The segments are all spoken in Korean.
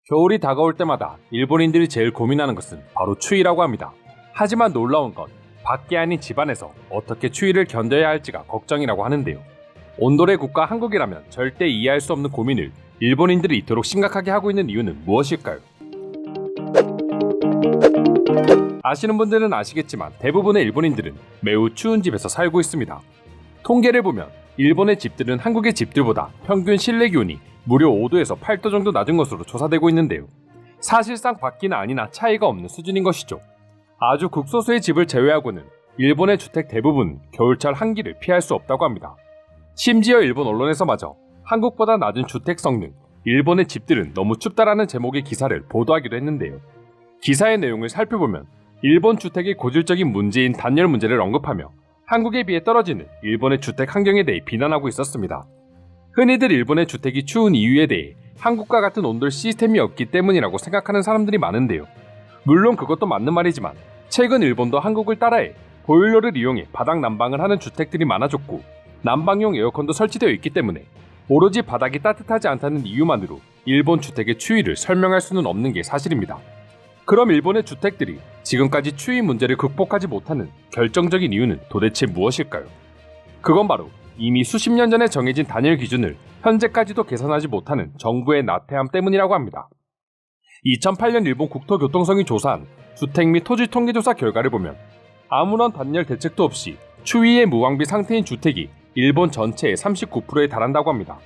겨울이 다가올 때마다 일본인들이 제일 고민하는 것은 바로 추위라고 합니다. 하지만 놀라운 건 밖이 아닌 집안에서 어떻게 추위를 견뎌야 할지가 걱정이라고 하는데요. 온돌의 국가 한국이라면 절대 이해할 수 없는 고민을 일본인들이 이토록 심각하게 하고 있는 이유는 무엇일까요? 아시는 분들은 아시겠지만 대부분의 일본인들은 매우 추운 집에서 살고 있습니다. 통계를 보면 일본의 집들은 한국의 집들보다 평균 실내 기온이 무려 5도에서 8도 정도 낮은 것으로 조사되고 있는데요. 사실상 밖이나 아니나 차이가 없는 수준인 것이죠. 아주 극소수의 집을 제외하고는 일본의 주택 대부분 겨울철 한기를 피할 수 없다고 합니다. 심지어 일본 언론에서마저 한국보다 낮은 주택 성능, 일본의 집들은 너무 춥다라는 제목의 기사를 보도하기도 했는데요. 기사의 내용을 살펴보면 일본 주택의 고질적인 문제인 단열 문제를 언급하며 한국에 비해 떨어지는 일본의 주택 환경에 대해 비난하고 있었습니다. 흔히들 일본의 주택이 추운 이유에 대해 한국과 같은 온돌 시스템이 없기 때문이라고 생각하는 사람들이 많은데요. 물론 그것도 맞는 말이지만 최근 일본도 한국을 따라해 보일러를 이용해 바닥 난방을 하는 주택들이 많아졌고 난방용 에어컨도 설치되어 있기 때문에 오로지 바닥이 따뜻하지 않다는 이유만으로 일본 주택의 추위를 설명할 수는 없는 게 사실입니다. 그럼 일본의 주택들이 지금까지 추위 문제를 극복하지 못하는 결정적인 이유는 도대체 무엇일까요? 그건 바로 이미 수십 년 전에 정해진 단열 기준을 현재까지도 개선하지 못하는 정부의 나태함 때문이라고 합니다. 2008년 일본 국토교통성이 조사한 주택 및 토지 통계조사 결과를 보면 아무런 단열 대책도 없이 추위에 무방비 상태인 주택이 일본 전체의 39%에 달한다고 합니다.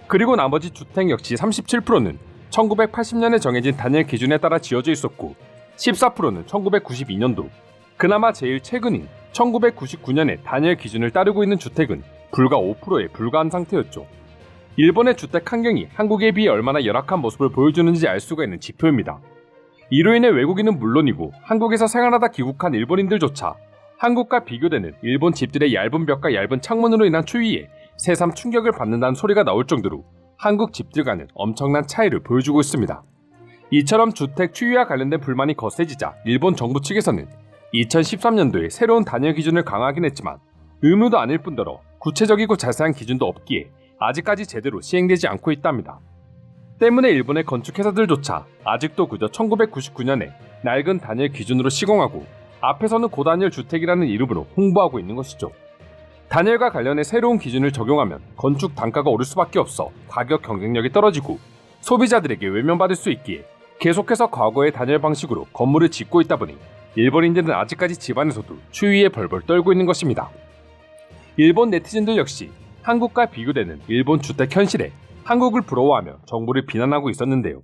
그리고 나머지 주택 역시 37%는 1980년에 정해진 단열 기준에 따라 지어져 있었고 14%는 1992년도, 그나마 제일 최근인 1999년에 단열 기준을 따르고 있는 주택은 불과 5%에 불과한 상태였죠. 일본의 주택 환경이 한국에 비해 얼마나 열악한 모습을 보여주는지 알 수가 있는 지표입니다. 이로 인해 외국인은 물론이고 한국에서 생활하다 귀국한 일본인들조차 한국과 비교되는 일본 집들의 얇은 벽과 얇은 창문으로 인한 추위에 새삼 충격을 받는다는 소리가 나올 정도로 한국 집들과는 엄청난 차이를 보여주고 있습니다. 이처럼 주택 추위와 관련된 불만이 거세지자 일본 정부 측에서는 2013년도에 새로운 단열 기준을 강화하긴 했지만 의무도 아닐 뿐더러 구체적이고 자세한 기준도 없기에 아직까지 제대로 시행되지 않고 있답니다. 때문에 일본의 건축회사들조차 아직도 그저 1999년에 낡은 단열 기준으로 시공하고 앞에서는 고단열 주택이라는 이름으로 홍보하고 있는 것이죠. 단열과 관련해 새로운 기준을 적용하면 건축 단가가 오를 수밖에 없어 가격 경쟁력이 떨어지고 소비자들에게 외면받을 수 있기에 계속해서 과거의 단열 방식으로 건물을 짓고 있다 보니 일본인들은 아직까지 집안에서도 추위에 벌벌 떨고 있는 것입니다. 일본 네티즌들 역시 한국과 비교되는 일본 주택 현실에 한국을 부러워하며 정부를 비난하고 있었는데요.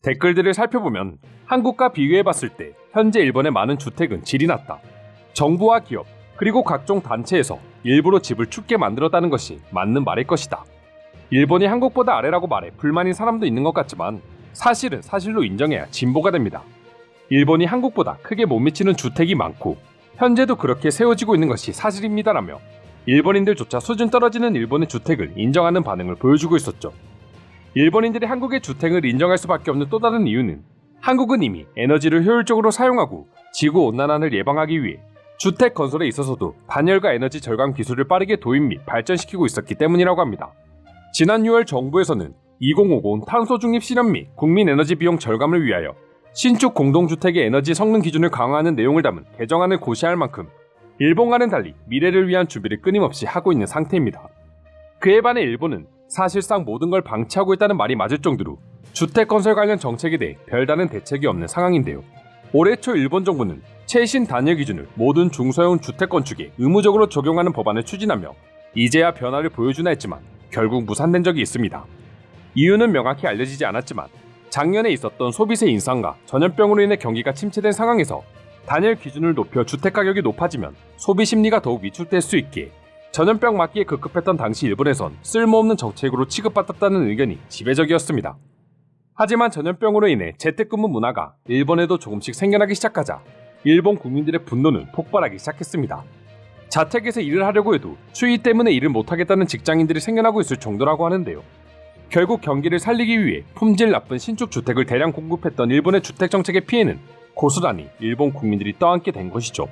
댓글들을 살펴보면 한국과 비교해봤을 때 현재 일본의 많은 주택은 질이 낮다. 정부와 기업 그리고 각종 단체에서 일부러 집을 춥게 만들었다는 것이 맞는 말일 것이다. 일본이 한국보다 아래라고 말해 불만인 사람도 있는 것 같지만 사실은 사실로 인정해야 진보가 됩니다. 일본이 한국보다 크게 못 미치는 주택이 많고 현재도 그렇게 세워지고 있는 것이 사실입니다라며 일본인들조차 수준 떨어지는 일본의 주택을 인정하는 반응을 보여주고 있었죠. 일본인들이 한국의 주택을 인정할 수밖에 없는 또 다른 이유는 한국은 이미 에너지를 효율적으로 사용하고 지구온난화를 예방하기 위해 주택 건설에 있어서도 단열과 에너지 절감 기술을 빠르게 도입 및 발전시키고 있었기 때문이라고 합니다. 지난 6월 정부에서는 2050 탄소 중립 실현 및 국민 에너지 비용 절감을 위하여 신축 공동주택의 에너지 성능 기준을 강화하는 내용을 담은 개정안을 고시할 만큼 일본과는 달리 미래를 위한 준비를 끊임없이 하고 있는 상태입니다. 그에 반해 일본은 사실상 모든 걸 방치하고 있다는 말이 맞을 정도로 주택 건설 관련 정책에 대해 별다른 대책이 없는 상황인데요. 올해 초 일본 정부는 최신 단열 기준을 모든 중소형 주택 건축에 의무적으로 적용하는 법안을 추진하며 이제야 변화를 보여주나 했지만 결국 무산된 적이 있습니다. 이유는 명확히 알려지지 않았지만 작년에 있었던 소비세 인상과 전염병으로 인해 경기가 침체된 상황에서 단열 기준을 높여 주택 가격이 높아지면 소비 심리가 더욱 위축될 수 있기에 전염병 막기에 급급했던 당시 일본에선 쓸모없는 정책으로 취급받았다는 의견이 지배적이었습니다. 하지만 전염병으로 인해 재택근무 문화가 일본에도 조금씩 생겨나기 시작하자 일본 국민들의 분노는 폭발하기 시작했습니다. 자택에서 일을 하려고 해도 추위 때문에 일을 못하겠다는 직장인들이 생겨나고 있을 정도라고 하는데요. 결국 경기를 살리기 위해 품질 나쁜 신축 주택을 대량 공급했던 일본의 주택 정책의 피해는 고스란히 일본 국민들이 떠안게 된 것이죠.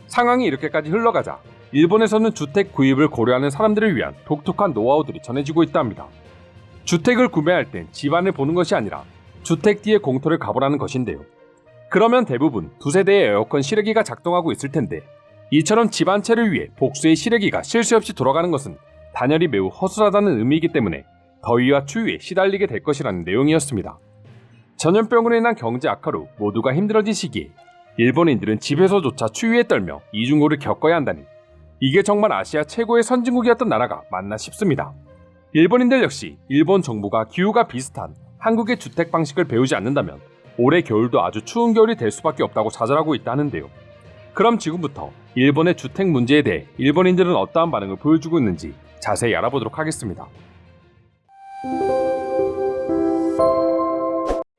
상황이 이렇게까지 흘러가자 일본에서는 주택 구입을 고려하는 사람들을 위한 독특한 노하우들이 전해지고 있다 합니다. 주택을 구매할 땐 집안을 보는 것이 아니라 주택 뒤에 공터를 가보라는 것인데요. 그러면 대부분 두세 대의 에어컨 실외기가 작동하고 있을 텐데 이처럼 집 한 채를 위해 복수의 실외기가 쉴 새 없이 돌아가는 것은 단열이 매우 허술하다는 의미이기 때문에 더위와 추위에 시달리게 될 것이라는 내용이었습니다. 전염병으로 인한 경제 악화로 모두가 힘들어진 시기에 일본인들은 집에서조차 추위에 떨며 이중고를 겪어야 한다니 이게 정말 아시아 최고의 선진국이었던 나라가 맞나 싶습니다. 일본인들 역시 일본 정부가 기후가 비슷한 한국의 주택 방식을 배우지 않는다면 올해 겨울도 아주 추운 겨울이 될 수밖에 없다고 자절하고 있다 하는데요. 그럼 지금부터 일본의 주택 문제에 대해 일본인들은 어떠한 반응을 보여주고 있는지 자세히 알아보도록 하겠습니다.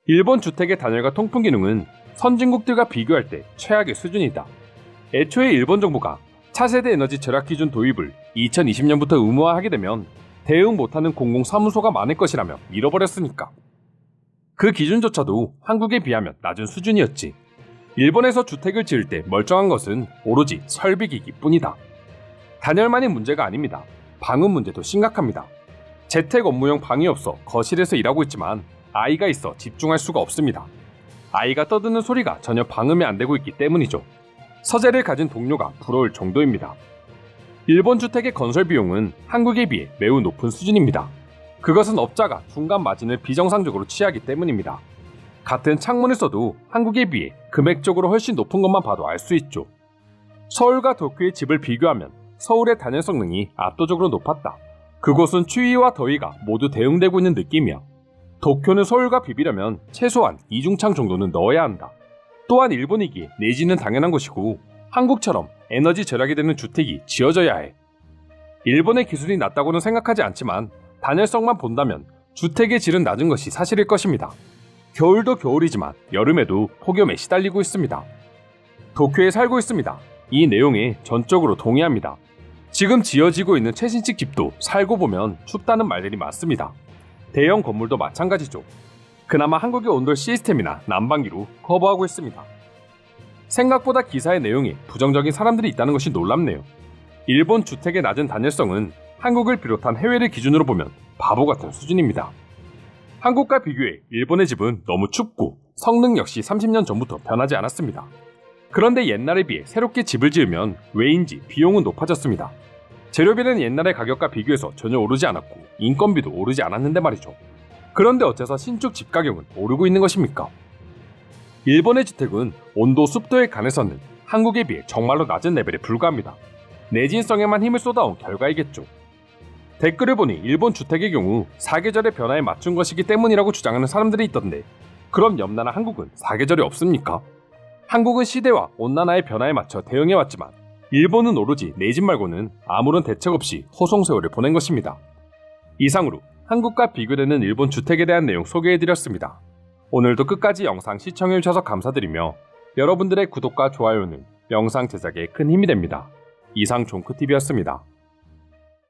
일본 주택의 단열과 통풍 기능은 선진국들과 비교할 때 최악의 수준이다. 애초에 일본 정부가 차세대 에너지 절약 기준 도입을 2020년부터 의무화하게 되면 대응 못하는 공공사무소가 많을 것이라며 밀어버렸으니까. 그 기준조차도 한국에 비하면 낮은 수준이었지. 일본에서 주택을 지을 때 멀쩡한 것은 오로지 설비기기 뿐이다. 단열만이 문제가 아닙니다. 방음 문제도 심각합니다. 재택 업무용 방이 없어 거실에서 일하고 있지만 아이가 있어 집중할 수가 없습니다. 아이가 떠드는 소리가 전혀 방음이 안 되고 있기 때문이죠. 서재를 가진 동료가 부러울 정도입니다. 일본 주택의 건설 비용은 한국에 비해 매우 높은 수준입니다. 그것은 업자가 중간 마진을 비정상적으로 취하기 때문입니다. 같은 창문을 써도 한국에 비해 금액적으로 훨씬 높은 것만 봐도 알 수 있죠. 서울과 도쿄의 집을 비교하면 서울의 단열 성능이 압도적으로 높았다. 그곳은 추위와 더위가 모두 대응되고 있는 느낌이야. 도쿄는 서울과 비비려면 최소한 이중창 정도는 넣어야 한다. 또한 일본이기에 내지는 당연한 것이고 한국처럼 에너지 절약이 되는 주택이 지어져야 해. 일본의 기술이 낮다고는 생각하지 않지만 단열성만 본다면 주택의 질은 낮은 것이 사실일 것입니다. 겨울도 겨울이지만 여름에도 폭염에 시달리고 있습니다. 도쿄에 살고 있습니다. 이 내용에 전적으로 동의합니다. 지금 지어지고 있는 최신식 집도 살고 보면 춥다는 말들이 많습니다. 대형 건물도 마찬가지죠. 그나마 한국의 온돌 시스템이나 난방기로 커버하고 있습니다. 생각보다 기사의 내용에 부정적인 사람들이 있다는 것이 놀랍네요. 일본 주택의 낮은 단열성은 한국을 비롯한 해외를 기준으로 보면 바보 같은 수준입니다. 한국과 비교해 일본의 집은 너무 춥고 성능 역시 30년 전부터 변하지 않았습니다. 그런데 옛날에 비해 새롭게 집을 지으면 왜인지 비용은 높아졌습니다. 재료비는 옛날의 가격과 비교해서 전혀 오르지 않았고 인건비도 오르지 않았는데 말이죠. 그런데 어째서 신축 집 가격은 오르고 있는 것입니까? 일본의 주택은 온도, 습도에 관해서는 한국에 비해 정말로 낮은 레벨에 불과합니다. 내진성에만 힘을 쏟아온 결과이겠죠. 댓글을 보니 일본 주택의 경우 사계절의 변화에 맞춘 것이기 때문이라고 주장하는 사람들이 있던데 그럼 옆나라 한국은 사계절이 없습니까? 한국은 시대와 온난화의 변화에 맞춰 대응해왔지만 일본은 오로지 내 집 말고는 아무런 대책 없이 호송세월을 보낸 것입니다. 이상으로 한국과 비교되는 일본 주택에 대한 내용 소개해드렸습니다. 오늘도 끝까지 영상 시청해주셔서 감사드리며 여러분들의 구독과 좋아요는 영상 제작에 큰 힘이 됩니다. 이상 종크TV였습니다.